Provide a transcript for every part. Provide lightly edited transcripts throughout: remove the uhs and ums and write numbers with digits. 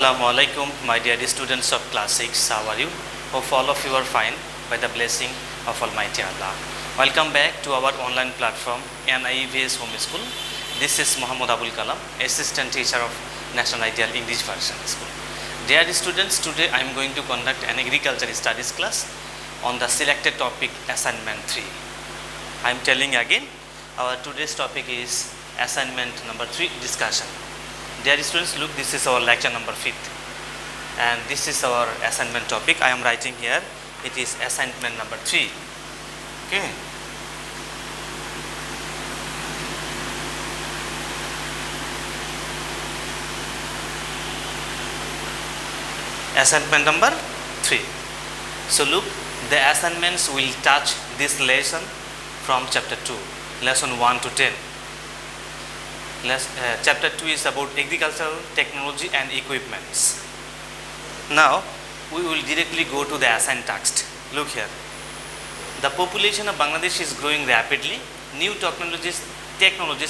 Assalamualaikum, my dear students of class 6. How are you? Hope all of you are fine by the blessing of Almighty Allah. Welcome back to our online platform NIVS Home School. This is Abul Kalam, Assistant Teacher of National Ideal English Version School. Dear students, today I am going to conduct an agriculture studies class on the selected topic Assignment-3. I am telling again, our today's topic is Assignment-3 discussion. Dear students, look, this is our lecture number 5th and this is our assignment topic. I am writing here, it is assignment number 3. Okay. Assignment number 3. So look, the assignments will touch this lesson from chapter 2, lesson 1 to 10. Chapter 2 is about agricultural technology and equipments. Now we will directly go to the assigned text. Look here, the population of Bangladesh is growing rapidly. New technologies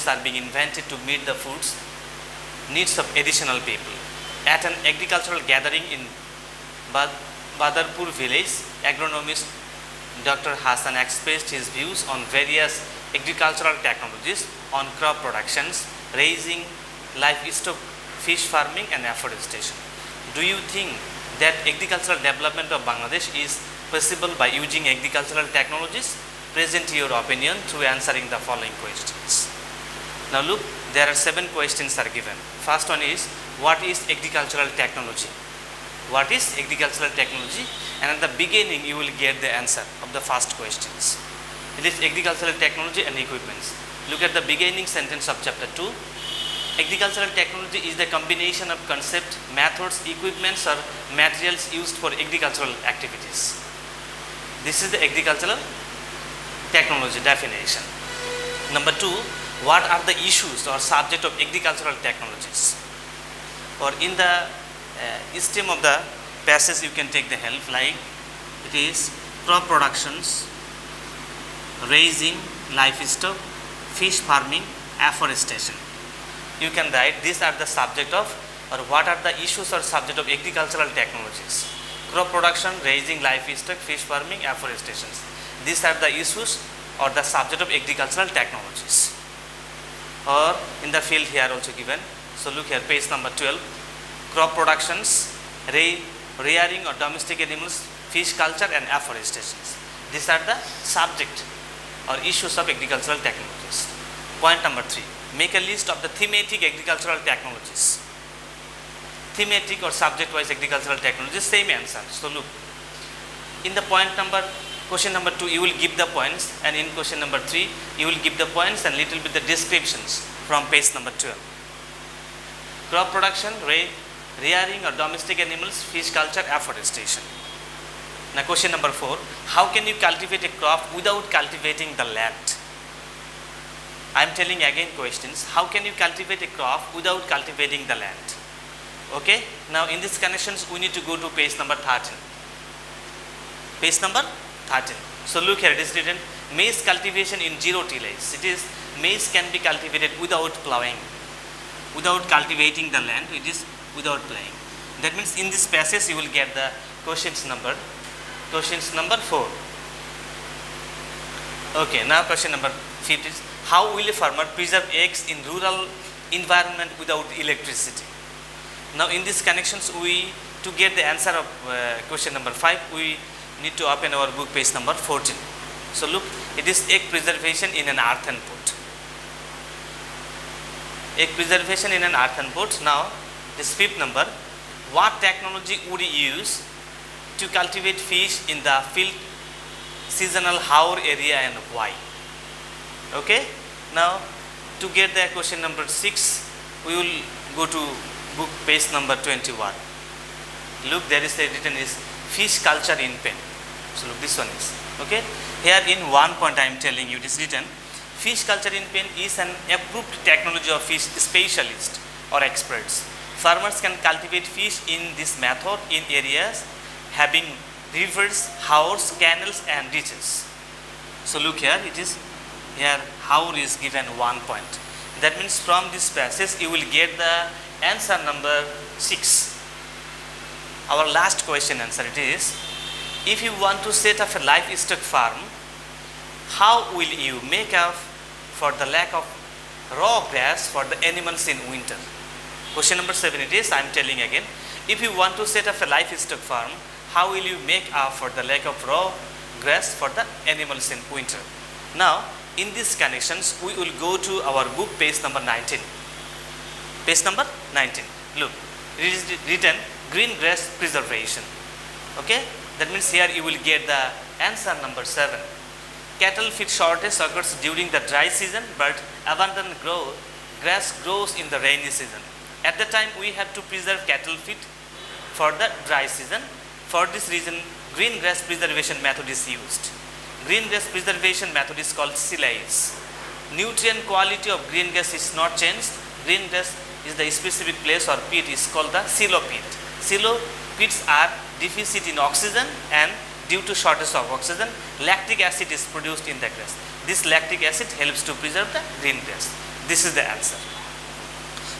are being invented to meet the food's needs of additional people. At an agricultural gathering in Badarpur village, agronomist Dr. Hassan expressed his views on various agricultural technologies on crop productions, raising livestock, fish farming and afforestation. Do you think that agricultural development of Bangladesh is possible by using agricultural technologies? Present your opinion through answering the following questions. Now look, there are 7 questions are given. First one is, what is agricultural technology? What is agricultural technology? And at the beginning you will get the answer of the first questions. It is agricultural technology and equipments. Look at the beginning sentence of chapter 2. Agricultural technology is the combination of concept, methods, equipments or materials used for agricultural activities. This is the agricultural technology definition. Number 2, what are the issues or subject of agricultural technologies? Or in the stem of the passage you can take the help, like it is crop productions, raising livestock, fish farming, afforestation. You can write these are the subject of, or what are the issues or subject of agricultural technologies. Crop production, raising livestock, fish farming, afforestation. These are the issues or the subject of agricultural technologies. Or in the field here also given. So look here, page number 12. Crop productions, rearing or domestic animals, fish culture and afforestation. These are the subject or issues of agricultural technologies. Point number 3, make a list of the thematic agricultural technologies. Thematic or subject wise agricultural technologies, same answer. So look, in the question number 2 you will give the points, and in question number 3 you will give the points and little bit the descriptions from page number 12. Crop production, rearing or domestic animals, fish culture, afforestation. Now question number 4, how can you cultivate a crop without cultivating the land? I am telling again questions, how can you cultivate a crop without cultivating the land? Okay, now in these connections we need to go to page number 13. Page number 13. So look here, it is written maize cultivation in zero tillage. It is maize can be cultivated without plowing, without cultivating the land, it is without plowing. That means in this passage you will get the questions number 4. Okay, now question number 5 is, how will a farmer preserve eggs in rural environment without electricity? Now in these connections to get the answer of question number 5 we need to open our book page number 14. So look, it is egg preservation in an earthen pot. Egg preservation in an earthen pot. Now this 5th number, what technology would you use to cultivate fish in the field seasonal hour area and why? Okay, now to get the question number 6 we will go to book page number 21. Look, there is written is fish culture in pen. So look, this one is okay. Here in one point I am telling you, it is written fish culture in pen is an approved technology of fish specialists or experts. Farmers can cultivate fish in this method in areas having rivers, haors, canals and ditches. So look here, it is here haor is given 1 point. That means from this passage you will get the answer number 6. our last question answer it is, if you want to set up a livestock farm, how will you make up for the lack of raw grass for the animals in winter? Question number 7 it is, I am telling again, if you want to set up a livestock farm, how will you make up for the lack of raw grass for the animals in winter? Now, in these connections, we will go to our book page number 19. Page number 19. Look, it is written green grass preservation. Okay, that means here you will get the answer number 7. Cattle feed shortage occurs during the dry season, but abundant grass grows in the rainy season. At the time, we have to preserve cattle feed for the dry season. For this reason, green grass preservation method is used. Green grass preservation method is called silage. Nutrient quality of green grass is not changed. Green grass is the specific place or pit is called the silo pit. Silo pits are deficit in oxygen, and due to shortage of oxygen, lactic acid is produced in the grass. This lactic acid helps to preserve the green grass. This is the answer.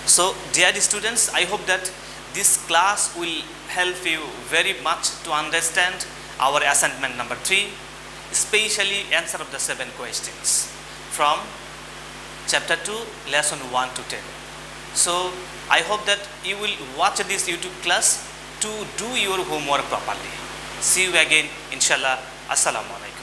So, dear students, I hope that this class will help you very much to understand our assignment number 3, especially answer of the 7 questions from chapter 2, lesson 1 to 10. So, I hope that you will watch this YouTube class to do your homework properly. See you again, inshallah. Assalamu alaikum.